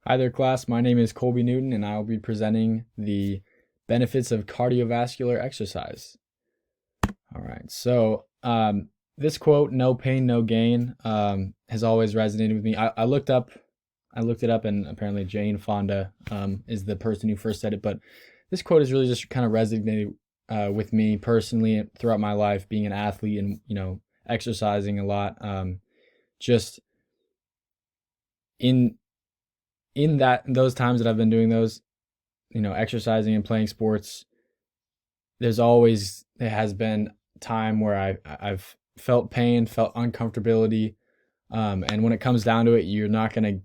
Hi there, class. My name is Colby Newton, and I will be presenting the benefits of cardiovascular exercise. All right. This quote, "No pain, no gain," has always resonated with me. I looked it up, and apparently Jane Fonda is the person who first said it. But this quote has really just kind of resonated with me personally throughout my life, being an athlete and exercising a lot. Just in those times that I've been doing those, exercising and playing sports, there has been time where I've felt pain, felt uncomfortability, and when it comes down to it, you're not gonna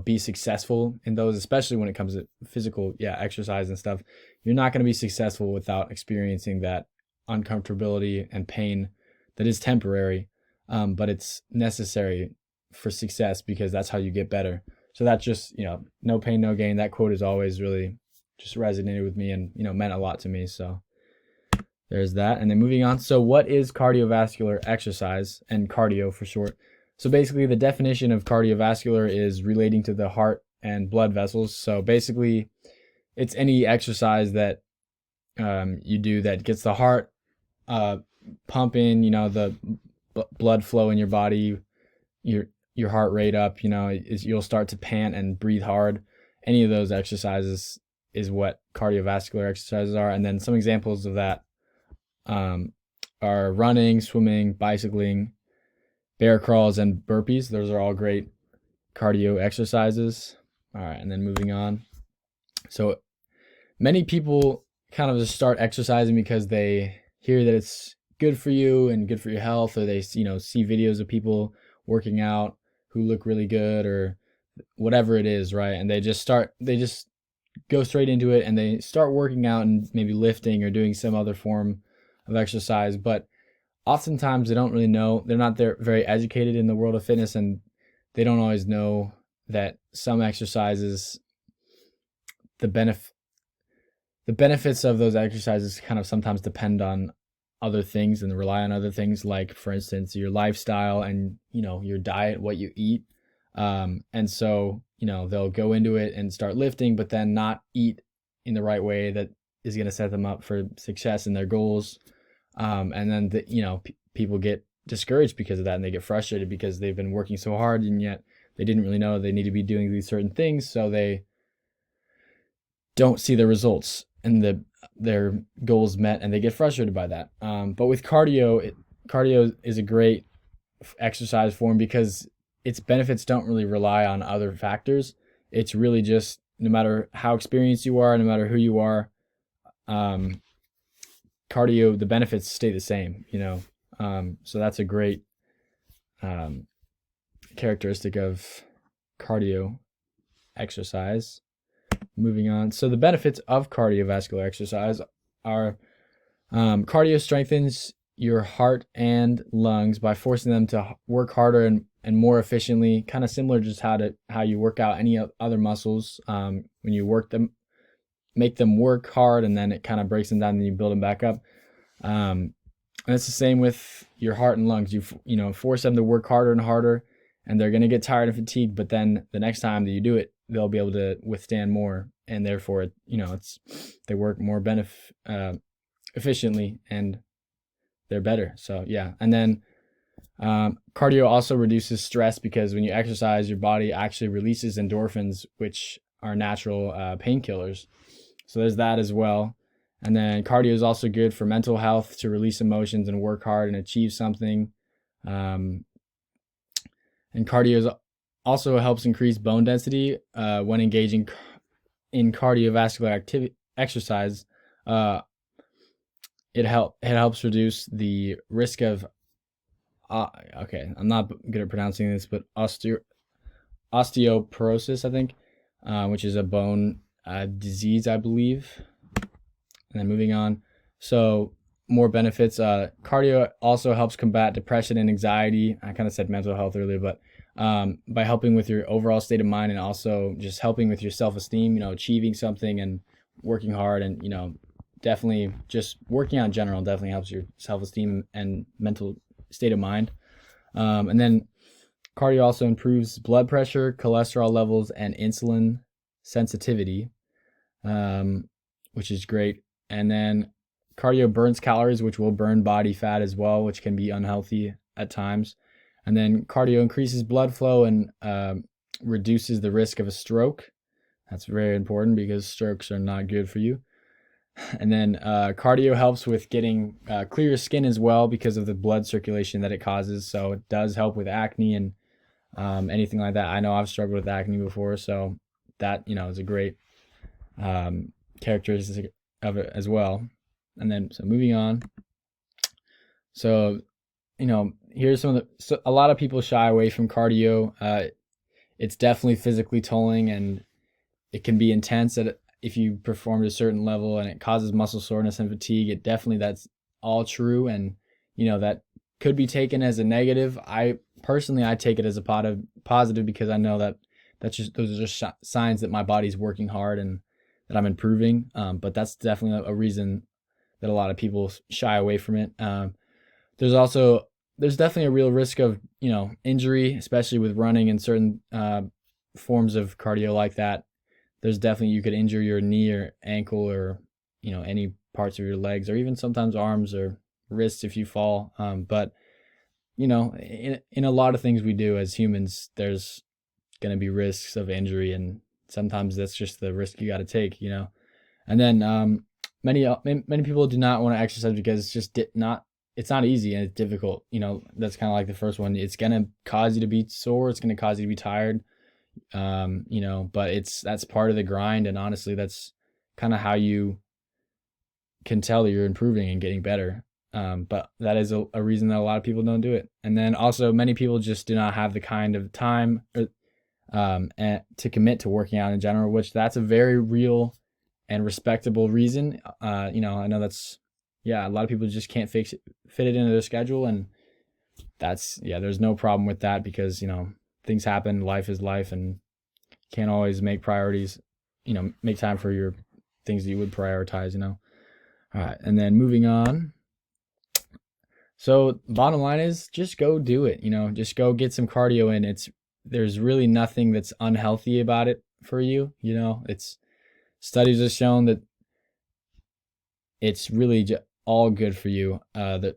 be successful in those, especially when it comes to physical exercise and stuff. You're not gonna be successful without experiencing that uncomfortability and pain that is temporary, but it's necessary for success because that's how you get better. So that just, no pain, no gain. That quote has always really just resonated with me and, meant a lot to me. So there's that. And then moving on. So what is cardiovascular exercise, and cardio for short? So basically the definition of cardiovascular is relating to the heart and blood vessels. So basically it's any exercise that you do that gets the heart pumping, the blood flow in your body, your heart rate up, you'll start to pant and breathe hard. Any of those exercises is what cardiovascular exercises are. And then some examples of that are running, swimming, bicycling, bear crawls, and burpees. Those are all great cardio exercises. All right, and then moving on. So many people kind of just start exercising because they hear that it's good for you and good for your health, or they see videos of people working out who look really good or whatever it is, right? And they just go straight into it and they start working out and maybe lifting or doing some other form of exercise. But oftentimes they don't really know, they're not very educated in the world of fitness, and they don't always know that some exercises, the benefits of those exercises kind of sometimes depend on other things and rely on other things, like for instance your lifestyle and your diet, what you eat, and so they'll go into it and start lifting but then not eat in the right way that is going to set them up for success in their goals, and then people get discouraged because of that, and they get frustrated because they've been working so hard and yet they didn't really know they need to be doing these certain things, so they don't see the results and their goals met, and they get frustrated by that. But with cardio is a great exercise form because its benefits don't really rely on other factors. It's really just, no matter how experienced you are, no matter who you are, cardio, the benefits stay the same, so that's a great characteristic of cardio exercise. Moving on. So the benefits of cardiovascular exercise are cardio strengthens your heart and lungs by forcing them to work harder and more efficiently, kind of similar just how you work out any other muscles. When you make them work hard, and then it kind of breaks them down and you build them back up. And it's the same with your heart and lungs. You force them to work harder and harder, and they're going to get tired and fatigued, but then the next time that you do it, they'll be able to withstand more, and therefore they work more efficiently and they're better. So yeah. And then cardio also reduces stress because when you exercise, your body actually releases endorphins, which are natural painkillers. So there's that as well. And then cardio is also good for mental health, to release emotions and work hard and achieve something. And cardio also helps increase bone density when engaging in cardiovascular exercise. It helps reduce the risk of I'm not good at pronouncing this, but osteoporosis, I think, which is a bone disease, I believe. And then moving on, so more benefits. Cardio also helps combat depression and anxiety. I kind of said mental health earlier, but by helping with your overall state of mind, and also just helping with your self-esteem, achieving something and working hard, and definitely just working out in general definitely helps your self-esteem and mental state of mind. And then Cardio also improves blood pressure, cholesterol levels, and insulin sensitivity, which is great. And then cardio burns calories, which will burn body fat as well, which can be unhealthy at times. And then cardio increases blood flow and reduces the risk of a stroke. That's very important because strokes are not good for you. And then cardio helps with getting clear skin as well because of the blood circulation that it causes. So it does help with acne and anything like that. I know I've struggled with acne before, so that is a great characteristic of it as well. And then so moving on. So here's some of a lot of people shy away from cardio. It's definitely physically tolling and it can be intense if you perform at a certain level, and it causes muscle soreness and fatigue. That's all true, and that could be taken as a negative. I take it as a positive because I know that those are just signs that my body's working hard and that I'm improving. But that's definitely a reason that a lot of people shy away from it. There's definitely a real risk of injury, especially with running and certain forms of cardio like that. There's definitely, you could injure your knee or ankle or any parts of your legs, or even sometimes arms or wrists if you fall. But in a lot of things we do as humans, there's going to be risks of injury, and sometimes that's just the risk you got to take. And then many people do not want to exercise because it's just it's not easy and it's difficult. That's kind of like the first one. It's going to cause you to be sore. It's going to cause you to be tired. But that's part of the grind, and honestly that's kind of how you can tell that you're improving and getting better. But that is a reason that a lot of people don't do it. And then also many people just do not have the kind of time and to commit to working out in general, which that's a very real and respectable reason. I know that's a lot of people just can't fit it into their schedule, and there's no problem with that because things happen, life is life, and can't always make priorities, make time for your things that you would prioritize. All right, and then moving on. So bottom line is just go do it, just go get some cardio in. There's really nothing that's unhealthy about it for you. Studies have shown that it's really all good for you, that,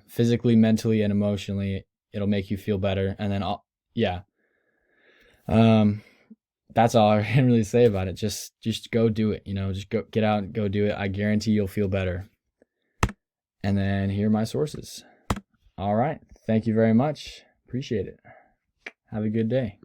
physically, mentally, and emotionally, it'll make you feel better. And then, that's all I can really say about it. Just go do it, just go get out and go do it. I guarantee you'll feel better. And then here are my sources. All right. Thank you very much. Appreciate it. Have a good day.